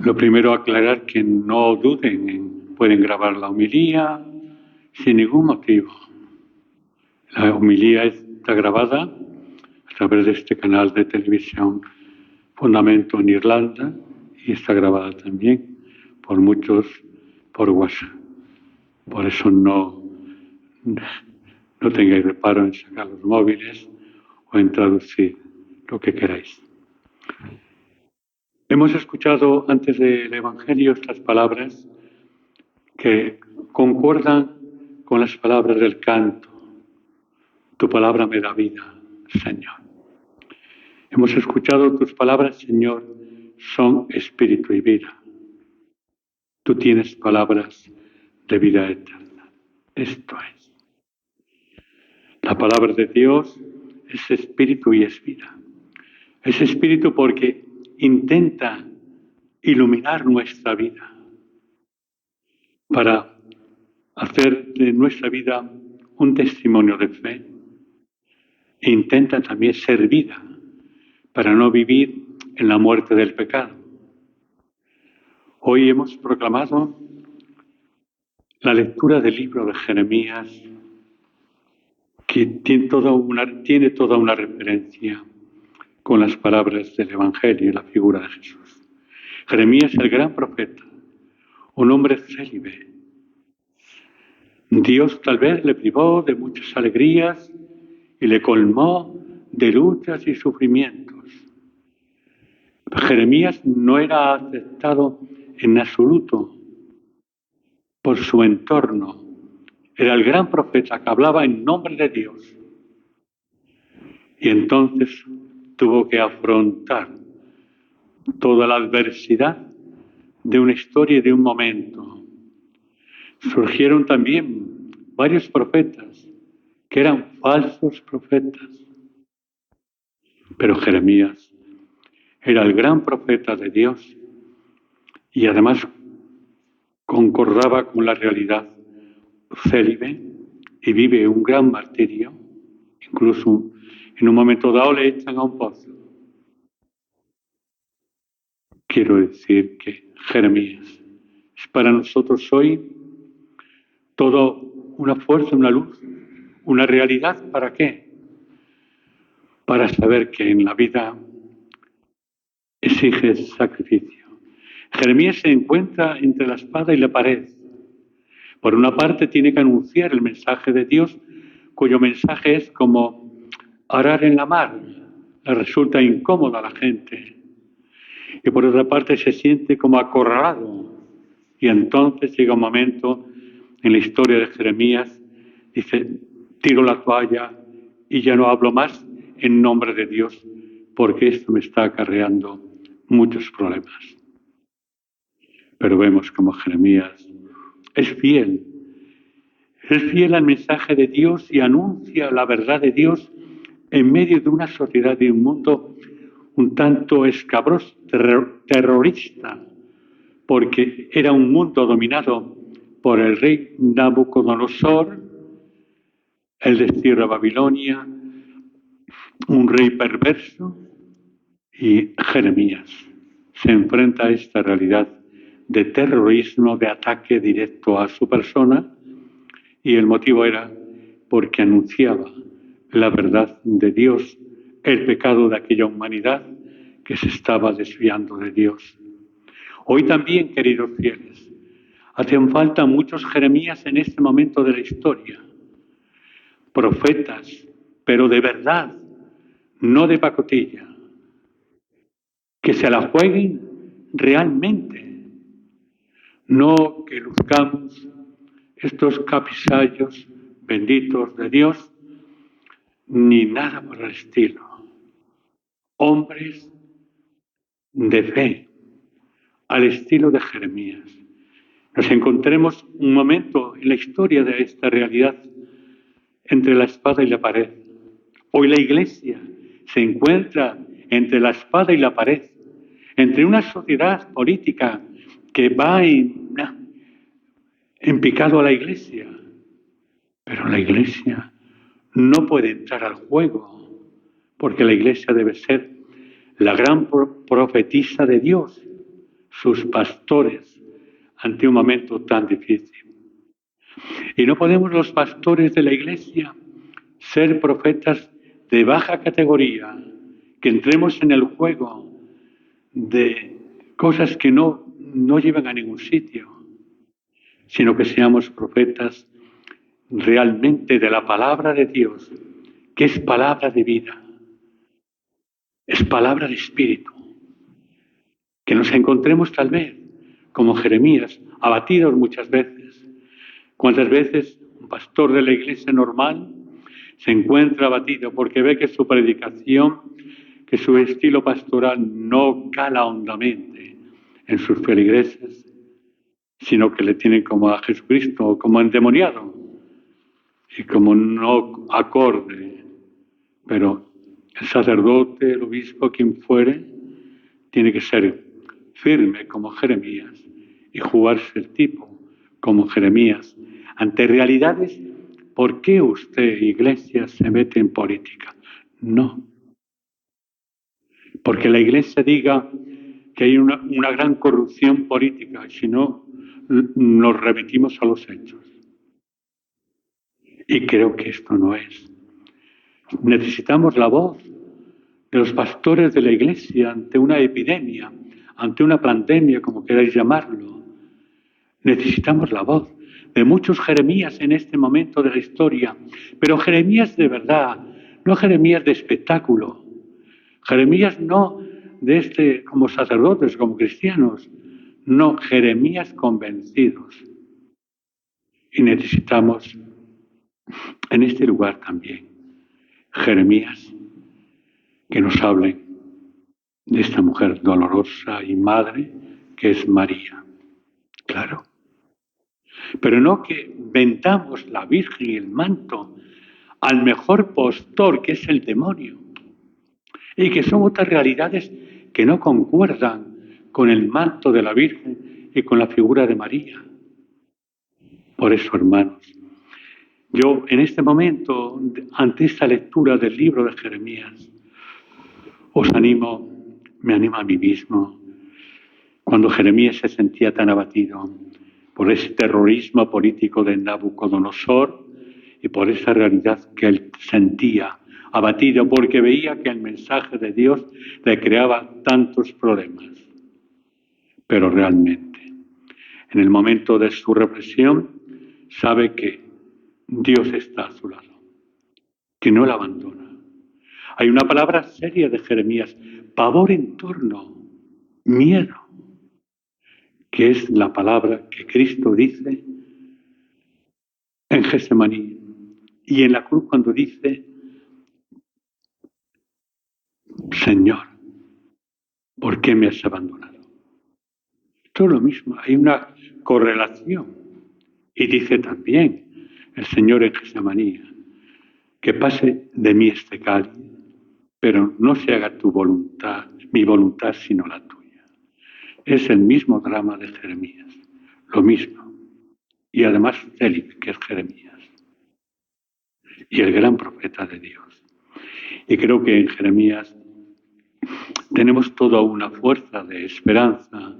Lo primero, aclarar que no duden, pueden grabar la homilía sin ningún motivo. La homilía está grabada a través de este canal de televisión Fundamento en Irlanda y está grabada también por muchos por WhatsApp. Por eso no tengáis reparo en sacar los móviles o en traducir lo que queráis. Hemos escuchado antes del Evangelio estas palabras que concuerdan con las palabras del canto. Tu palabra me da vida, Señor. Hemos escuchado tus palabras, Señor, son espíritu y vida. Tú tienes palabras de vida eterna. Esto es. La palabra de Dios es espíritu y es vida. Es espíritu porque intenta iluminar nuestra vida para hacer de nuestra vida un testimonio de fe. E intenta también ser vida para no vivir en la muerte del pecado. Hoy hemos proclamado la lectura del libro de Jeremías, que tiene toda una referencia con las palabras del Evangelio y la figura de Jesús. Jeremías, el gran profeta, un hombre célibe. Dios tal vez le privó de muchas alegrías y le colmó de luchas y sufrimientos. Jeremías no era aceptado en absoluto por su entorno. Era el gran profeta que hablaba en nombre de Dios. Y entonces tuvo que afrontar toda la adversidad de una historia y de un momento. Surgieron también varios profetas que eran falsos profetas. Pero Jeremías era el gran profeta de Dios y además concordaba con la realidad célibe y vive un gran martirio. Incluso en un momento dado le echan a un pozo. Quiero decir que Jeremías es para nosotros hoy todo una fuerza, una luz, una realidad. ¿Para qué? Para saber que en la vida exige sacrificio. Jeremías se encuentra entre la espada y la pared. Por una parte tiene que anunciar el mensaje de Dios, cuyo mensaje es como arar en la mar. Le resulta incómoda a la gente. Y por otra parte se siente como acorralado. Y entonces llega un momento en la historia de Jeremías, dice, tiro la toalla y ya no hablo más en nombre de Dios, porque esto me está acarreando muchos problemas. Pero vemos como Jeremías es fiel al mensaje de Dios y anuncia la verdad de Dios en medio de una sociedad y un mundo un tanto escabroso, terrorista, porque era un mundo dominado por el rey Nabucodonosor, el destierro a Babilonia, un rey perverso, y Jeremías se enfrenta a esta realidad de terrorismo, de ataque directo a su persona, y el motivo era porque anunciaba la verdad de Dios, el pecado de aquella humanidad que se estaba desviando de Dios. Hoy también, queridos fieles, hacen falta muchos Jeremías en este momento de la historia. Profetas, pero de verdad, no de pacotilla. Que se la jueguen realmente. No que luzcamos estos capisallos benditos de Dios, ni nada por el estilo. Hombres de fe, al estilo de Jeremías. Nos encontremos un momento en la historia de esta realidad entre la espada y la pared. Hoy la Iglesia se encuentra entre la espada y la pared, entre una sociedad política que va en picado a la Iglesia, pero la Iglesia no puede entrar al juego, porque la Iglesia debe ser la gran profetisa de Dios, sus pastores ante un momento tan difícil. Y no podemos los pastores de la Iglesia ser profetas de baja categoría, que entremos en el juego de cosas que no llevan a ningún sitio, sino que seamos profetas realmente de la palabra de Dios, que es palabra de vida, es palabra de espíritu. Que nos encontremos tal vez, como Jeremías, abatidos muchas veces. ¿Cuántas veces un pastor de la iglesia normal se encuentra abatido porque ve que su predicación, que su estilo pastoral no cala hondamente en sus feligreses, sino que le tienen como a Jesucristo, como endemoniado y como no acorde? Pero el sacerdote, el obispo, quien fuere, tiene que ser firme como Jeremías y jugarse el tipo como Jeremías ante realidades. ¿Por qué usted, Iglesia, se mete en política? No. Porque la Iglesia diga que hay una gran corrupción política, si no, nos remitimos a los hechos. Y creo que esto no es. Necesitamos la voz de los pastores de la Iglesia ante una epidemia, ante una pandemia, como queráis llamarlo. Necesitamos la voz de muchos Jeremías en este momento de la historia, pero Jeremías de verdad, no Jeremías de espectáculo, Jeremías no de como sacerdotes, como cristianos, no, Jeremías convencidos. Y necesitamos en este lugar también Jeremías que nos hablen de esta mujer dolorosa y madre que es María. Claro. Pero no que vendamos la Virgen y el manto al mejor postor, que es el demonio. Y que son otras realidades que no concuerdan con el manto de la Virgen y con la figura de María. Por eso, hermanos, yo en este momento, ante esta lectura del libro de Jeremías, me animo a mí mismo. Cuando Jeremías se sentía tan abatido por ese terrorismo político de Nabucodonosor y por esa realidad que él sentía, abatido porque veía que el mensaje de Dios le creaba tantos problemas. Pero realmente, en el momento de su reflexión, sabe que Dios está a su lado, que no la abandona. Hay una palabra seria de Jeremías: pavor en torno, miedo, que es la palabra que Cristo dice en Getsemaní y en la cruz cuando dice: Señor, ¿por qué me has abandonado? Todo lo mismo, hay una correlación. Y dice también el Señor en Getsemaní: que pase de mí este cáliz, pero no se haga tu voluntad, mi voluntad, sino la tuya. Es el mismo drama de Jeremías, lo mismo. Y además Félix, que es Jeremías, y el gran profeta de Dios. Y creo que en Jeremías tenemos toda una fuerza de esperanza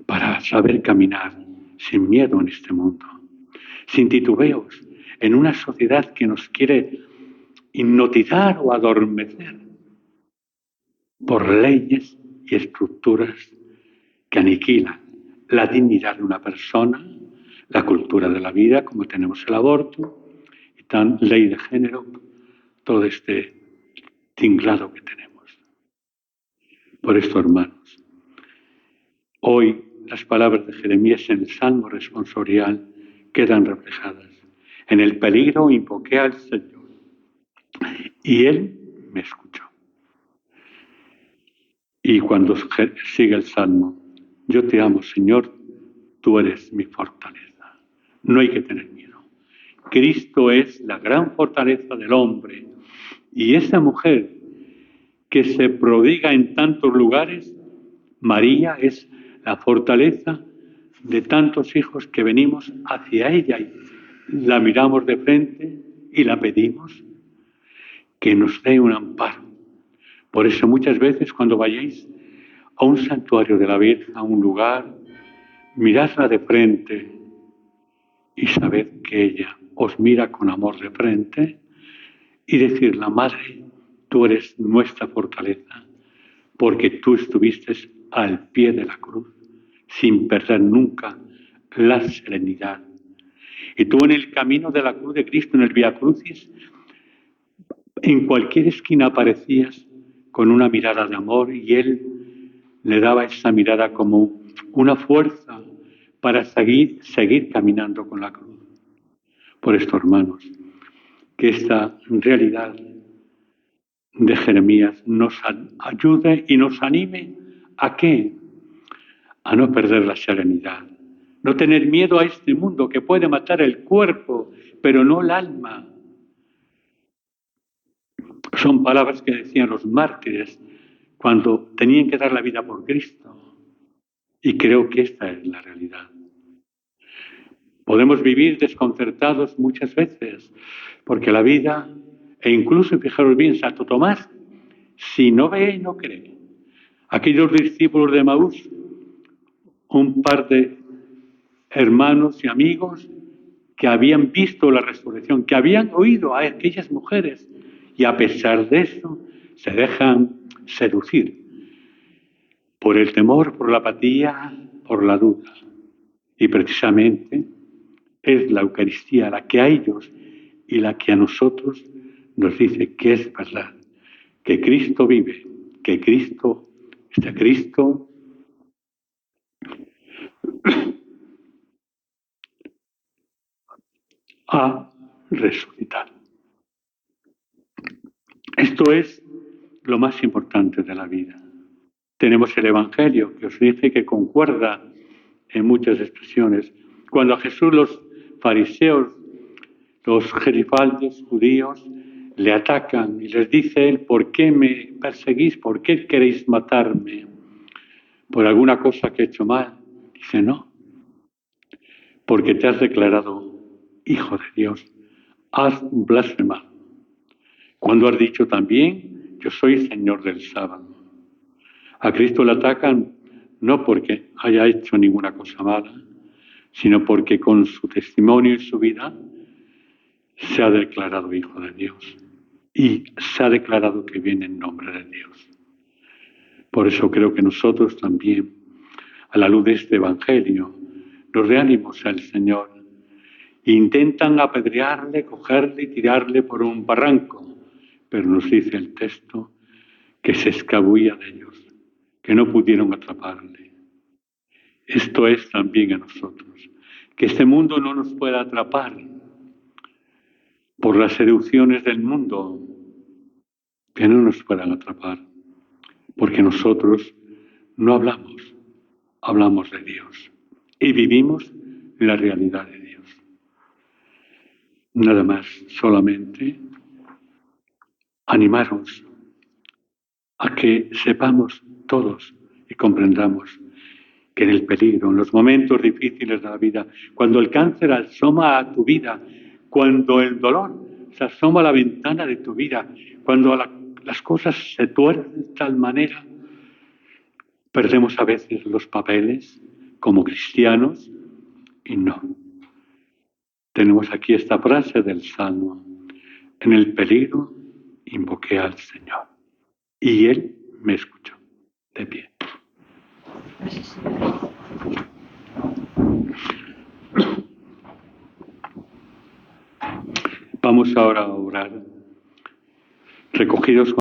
para saber caminar sin miedo en este mundo, sin titubeos, en una sociedad que nos quiere hipnotizar o adormecer por leyes y estructuras que aniquilan la dignidad de una persona, la cultura de la vida, como tenemos el aborto, y tan ley de género, todo este tinglado que tenemos. Por esto, hermanos, hoy las palabras de Jeremías en el Salmo responsorial quedan reflejadas. En el peligro invoqué al Señor y Él me escuchó. Y cuando sigue el Salmo: yo te amo, Señor, tú eres mi fortaleza. No hay que tener miedo. Cristo es la gran fortaleza del hombre. Y esa mujer que se prodiga en tantos lugares, María, es la fortaleza de tantos hijos que venimos hacia ella y la miramos de frente y la pedimos que nos dé un amparo. Por eso muchas veces cuando vayáis a un santuario de la Virgen, a un lugar, miradla de frente y sabed que ella os mira con amor de frente y decirle, Madre, tú eres nuestra fortaleza, porque tú estuviste al pie de la cruz, sin perder nunca la serenidad. Y tú en el camino de la cruz de Cristo, en el Vía Crucis, en cualquier esquina aparecías con una mirada de amor y Él le daba esa mirada como una fuerza para seguir caminando con la cruz. Por esto, hermanos, que esta realidad de Jeremías nos ayude y nos anime ¿a qué? A no perder la serenidad, no tener miedo a este mundo que puede matar el cuerpo, pero no el alma. Son palabras que decían los mártires cuando tenían que dar la vida por Cristo. Y creo que esta es la realidad. Podemos vivir desconcertados muchas veces, porque la vida, e incluso, fijaros bien, Santo Tomás, si no ve, no cree. Aquellos discípulos de Maús, un par de hermanos y amigos que habían visto la resurrección, que habían oído a aquellas mujeres, y a pesar de eso se dejan seducir por el temor, por la apatía, por la duda. Y precisamente es la Eucaristía la que a ellos y la que a nosotros nos dice que es verdad, que Cristo vive, que Cristo ha resucitado. Esto es lo más importante de la vida. Tenemos el Evangelio que os dice que concuerda en muchas expresiones. Cuando a Jesús los fariseos, los gerifaltes judíos, le atacan y les dice él, ¿por qué me perseguís? ¿Por qué queréis matarme? ¿Por alguna cosa que he hecho mal? Dice, no, porque te has declarado hijo de Dios, has blasfemado. Cuando has dicho también, yo soy Señor del sábado. A Cristo le atacan no porque haya hecho ninguna cosa mala, sino porque con su testimonio y su vida se ha declarado hijo de Dios y se ha declarado que viene en nombre de Dios. Por eso creo que nosotros también, a la luz de este Evangelio, nos dé ánimos al Señor. Intentan apedrearle, cogerle y tirarle por un barranco, pero nos dice el texto que se escabullía de ellos, que no pudieron atraparle. Esto es también a nosotros, que este mundo no nos pueda atrapar por las seducciones del mundo, que no nos puedan atrapar, porque nosotros no hablamos, hablamos de Dios y vivimos la realidad de Dios. Nada más, solamente animaros a que sepamos todos y comprendamos que en el peligro, en los momentos difíciles de la vida, cuando el cáncer asoma a tu vida, cuando el dolor se asoma a la ventana de tu vida, cuando las cosas se tuercen de tal manera, perdemos a veces los papeles como cristianos y no. Tenemos aquí esta frase del Salmo: en el peligro invoqué al Señor y Él me escuchó. De pie. Vamos ahora a orar recogidos